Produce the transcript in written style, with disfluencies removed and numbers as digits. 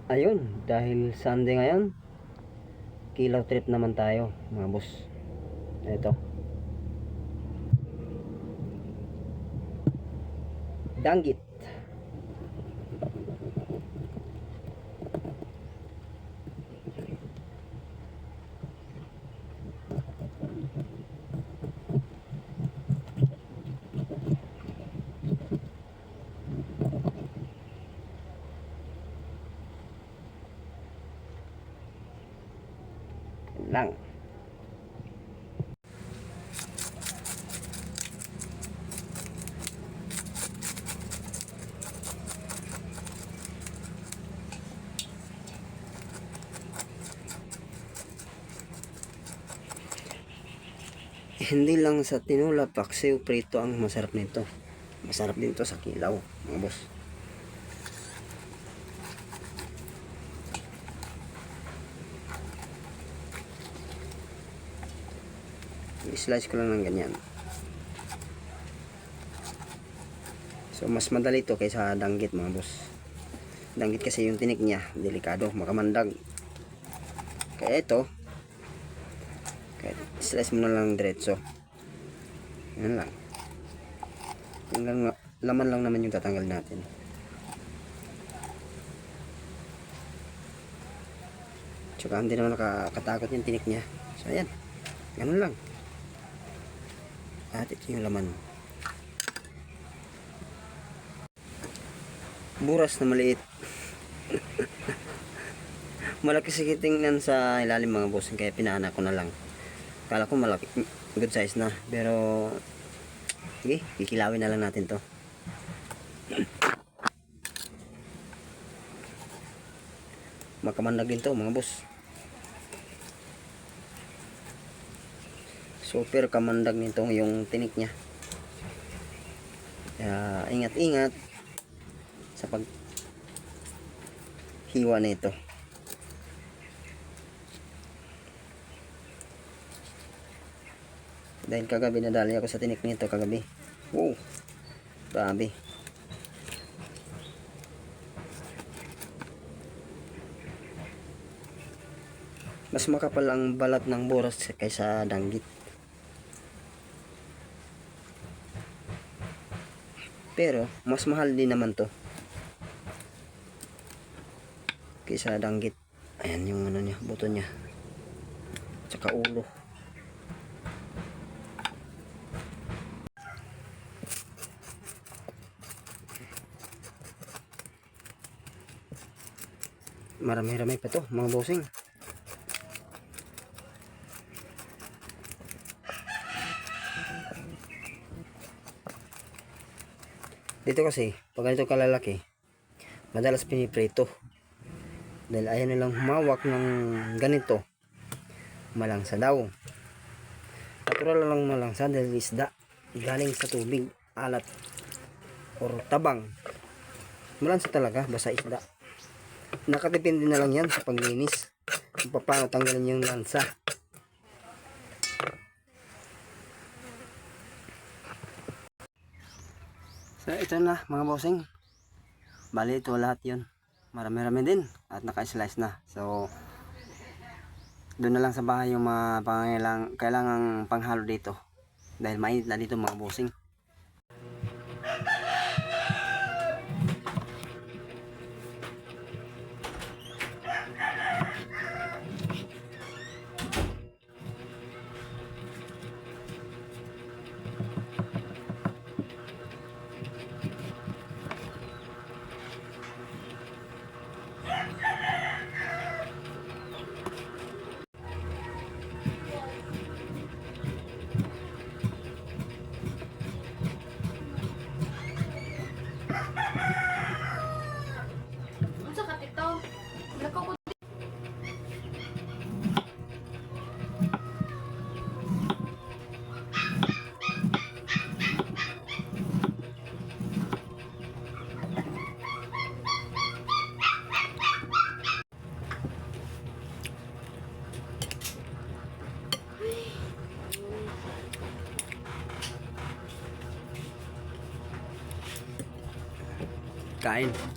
Ayun, dahil Sunday ngayon, kilaw trip naman tayo mga boss. Ito, Danggit. Lang. Hindi lang sa tinula, paksiw, prito ang masarap nito. Masarap din to sa kilaw, mga boss. I-slice ko lang ng ganyan. So mas madali to kaysa danggit, mga boss. Danggit kasi yung tinik niya, delikado, makamandag. Kaya ito, slice mo na lang diretso. Yan lang. Hanggang laman lang naman yung tatanggal natin. Tsaka hindi naman nakakatakot yung tinik niya. So ayan, ganun lang. At ito yung laman. Buras na maliit. Malaki si tingnan sa ilalim, mga boss, kaya pinaanak ko na lang. Kala ko malaki, good size na, pero sige, kikilawin na lang natin to. Makamandag din to, mga boss. Super kamandag nito yung tinik niya. Kaya ingat-ingat sa pag hiwa nito. Dahil kagabi nadali ako sa tinik nito kagabi. Wow, grabe. Mas makapal ang balat ng buras kaysa danggit. Pero mas mahal din naman to kaysa danggit. Ayan yung ano niya, buto niya, tsaka ulo. Marami-rami pa to, mga bossing. Dito kasi pag ganito kalalaki, madalas piniprito dahil ayaw nilang humawak ng ganito. Malangsa daw, natural lang malangsa dahil isda galing sa tubig, alat or tabang. Malangsa talaga basta isda. Nakatipindi na lang yan sa paglinis kung paano tanggalin yung lansa. So ito na, mga bossing, bali ito lahat yun, marami-rami din at naka-slice na. So doon na lang sa bahay yung mga kailangang panghalo dito dahil mainit na dito, mga bossing. Kain.